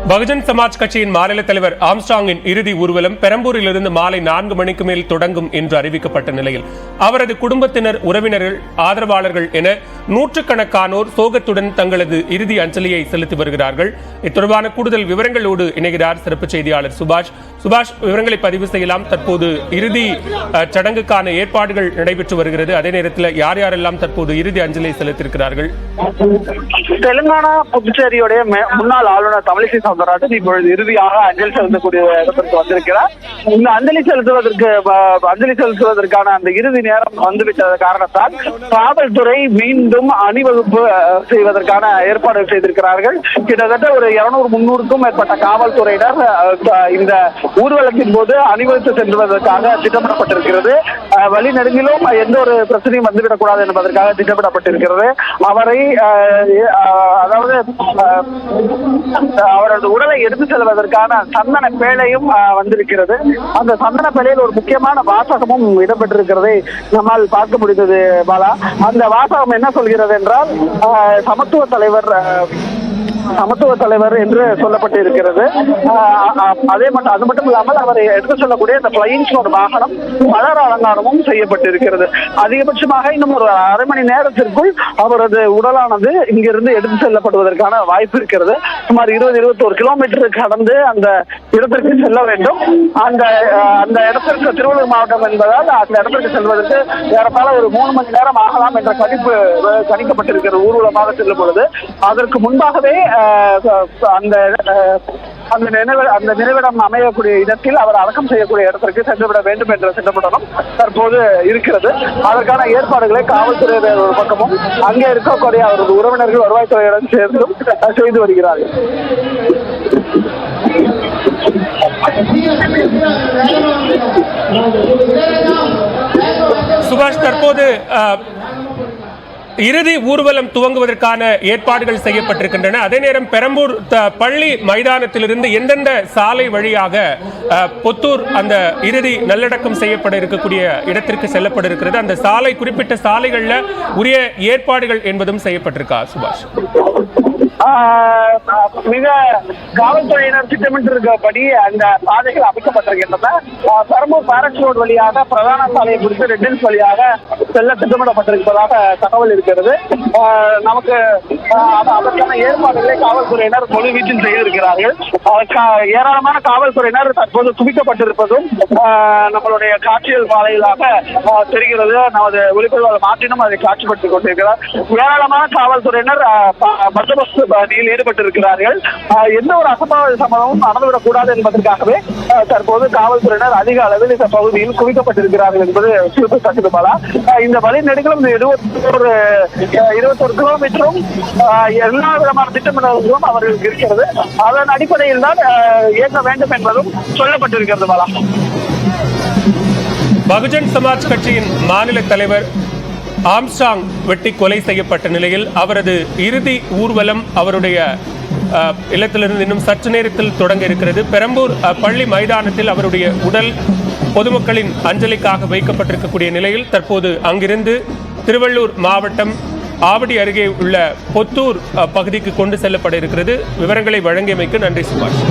பகுஜன் சமாஜ் கட்சியின் மாநில தலைவர் ஆம்ஸ்ட்ராங்கின் இறுதி ஊர்வலம் பெரம்பூரிலிருந்து மாலை 4 மணிக்கு மேல் தொடங்கும் என்று அறிவிக்கப்பட்ட நிலையில் அவரது குடும்பத்தினர், உறவினர்கள், ஆதரவாளர்கள் என நூற்றுக்கணக்கானோர் சோகத்துடன் தங்களது இறுதி அஞ்சலியை செலுத்தி வருகிறார்கள். இத்தொடர்பான கூடுதல் விவரங்களோடு இணைகிறார் சிறப்பு செய்தியாளர் சுபாஷ். விவரங்களை பதிவு செய்யலாம். தற்போது இறுதி சடங்குக்கான ஏற்பாடுகள் நடைபெற்று வருகிறது. அதே நேரத்தில் யார் யாரெல்லாம் தற்போது இறுதி அஞ்சலியை செலுத்தியிருக்கிறார்கள்? தெலுங்கானா புதுச்சேரியுடைய முன்னாள் ஆளுநர் தமிழிசை சவுந்தரராஜன் இப்பொழுது இறுதியாக அஞ்சலி செலுத்தக்கூடிய இடத்திற்கு வந்திருக்கிறார். இந்த அஞ்சலி செலுத்துவதற்கான அந்த இறுதி நேரம் வந்துவிட்டது காரணத்தால் காவல்துறை மீண்டும் அணிவகுப்பு செய்வதற்கான ஏற்பாடு செய்திருக்கிறார்கள். கிட்டத்தட்ட ஒரு 200-300க்கும் மேற்பட்ட காவல்துறையினர் இந்த ஊர்வலத்தின் போது அணிவகுத்து செல்வதற்காக திட்டமிடப்பட்டிருக்கிறது. வழிநெடுங்கிலும் எந்த ஒரு பிரச்சனையும் வந்துவிடக்கூடாது என்பதற்காக திட்டமிடப்பட்டிருக்கிறது. அவரை அதாவது அவரது உடலை எடுத்து செல்வதற்கான சந்தன பேழையும் வந்திருக்கிறது. அந்த சந்தன பேழையில் ஒரு முக்கியமான வாசகமும் இடம்பெற்றிருக்கிறதை நம்மால் பார்க்க முடிந்தது பாலா. அந்த வாசகம் என்ன சொல்கிறது என்றால், சமத்துவ தலைவர் என்று சொல்லப்பட்டிருக்கிறது. அது மட்டும் இல்லாமல் அவரை எடுத்து செல்லக்கூடிய இந்த பிளையிங்ஸ் ஒரு வாகனம் மலர் அலங்காரமும் செய்யப்பட்டிருக்கிறது. அதிகபட்சமாக இன்னும் ஒரு அரை மணி நேரத்திற்குள் அவரது உடலானது இங்கிருந்து எடுத்து செல்லப்படுவதற்கான வாய்ப்பு இருக்கிறது. சுமார் 20-21 கிலோமீட்டர் கடந்து அந்த இடத்திற்கு செல்ல வேண்டும். அந்த இடத்திற்கு திருவள்ளூர் மாவட்டம் என்பதால் அந்த இடத்திற்கு செல்வதற்கு ஏறத்தாழ ஒரு 3 மணி நேரம் ஆகலாம் என்ற கணிக்கப்பட்டிருக்கிறது ஊர்வலமாக செல்லும் பொழுது. அதற்கு முன்பாகவே அந்த நினைவிடம் அமையக்கூடிய இடத்தில் அவர் அடக்கம் செய்யக்கூடிய இடத்திற்கு சென்றுவிட வேண்டும் என்ற திட்டமிடலும் தற்போது இருக்கிறது. அதற்கான ஏற்பாடுகளை காவல்துறையினர் ஒரு பக்கமும் அங்கே இருக்கக்கூடிய அவரது உறவினர்கள் வருவாய்த்துறையுடன் சேர்ந்தும் செய்து வருகிறார்கள். சுபாஷ், தற்போது இறுதி ஊர்வலம் துவங்குவதற்கான ஏற்பாடுகள் செய்யப்பட்டிருக்கின்றன. அதே நேரம் பெரம்பூர் பள்ளி மைதானத்திலிருந்து எந்தெந்த சாலை வழியாக பொத்தூர் அந்த இறுதி நல்லடக்கம் செய்யப்பட இருக்கக்கூடிய இடத்திற்கு செல்லப்பட இருக்கிறது, அந்த சாலை குறிப்பிட்ட சாலைகள்ல உரிய ஏற்பாடுகள் என்பதும் செய்யப்பட்டிருக்கா சுபாஷ்? மிக காவல்துறையினர் திட்டமிட்டிருக்கப்படி அந்த பாதைகள் அமைக்கப்பட்டிருக்கின்றன. பெரம்பூர் பாரக்ஸ் ரோடு வழியாக பிரதான சாலையை குறித்து ரெட் ஹில்ஸ் வழியாக செல்ல திட்டமிடப்பட்டிருப்பதாக தகவல் இருக்கிறது. நமக்கு அதற்கான ஏற்பாடுகளை காவல்துறையினர் முழு வீச்சில் செய்திருக்கிறார்கள். ஏராளமான காவல்துறையினர் தற்போது குவிக்கப்பட்டிருப்பதும் நம்மளுடைய காட்சியல் வாயிலாக தெரிகிறது. நமது ஒளிப்பதிவாளர் மாற்றினும் அதை காட்சிப்படுத்திக் கொண்டிருக்கிறார். ஏராளமான காவல்துறையினர் பந்தோபஸ்து பணியில் ஈடுபட்டிருக்கிறார்கள். எந்த ஒரு அசம்பாவித சம்பவமும் நடந்துவிடக் கூடாது என்பதற்காகவே தற்போது காவல்துறையினர் அதிக அளவில் இந்த பகுதியில் குவிக்கப்பட்டிருக்கிறார்கள் என்பது குறிப்பிடத்தக்கது. பாலா, இந்த வழி நெடுங்களும் 21 கிலோமீட்டரும் எல்லா விதமான திட்டமிடல்களும் அவர்களுக்கு இருக்கிறது. அதன் அடிப்படையில் தான் இயக்க வேண்டும் என்பதும் சொல்லப்பட்டிருக்கிறது. பாலா, பகுஜன் சமாஜ் கட்சியின் மாநில தலைவர் ஆம்ஸ்ட்ராங் வெட்டி கொலை செய்யப்பட்ட நிலையில் அவரது இறுதி ஊர்வலம் அவருடைய இல்லத்திலிருந்து இன்னும் சற்று நேரத்தில் தொடங்க இருக்கிறது. பெரம்பூர் பள்ளி மைதானத்தில் அவருடைய உடல் பொதுமக்களின் அஞ்சலிக்காக வைக்கப்பட்டிருக்கக்கூடிய நிலையில் தற்போது அங்கிருந்து திருவள்ளூர் மாவட்டம் ஆவடி அருகே உள்ள பொத்தூர் பகுதிக்கு கொண்டு செல்லப்பட இருக்கிறது. விவரங்களை வழங்கியமைக்கு நன்றி சுபாஷ்.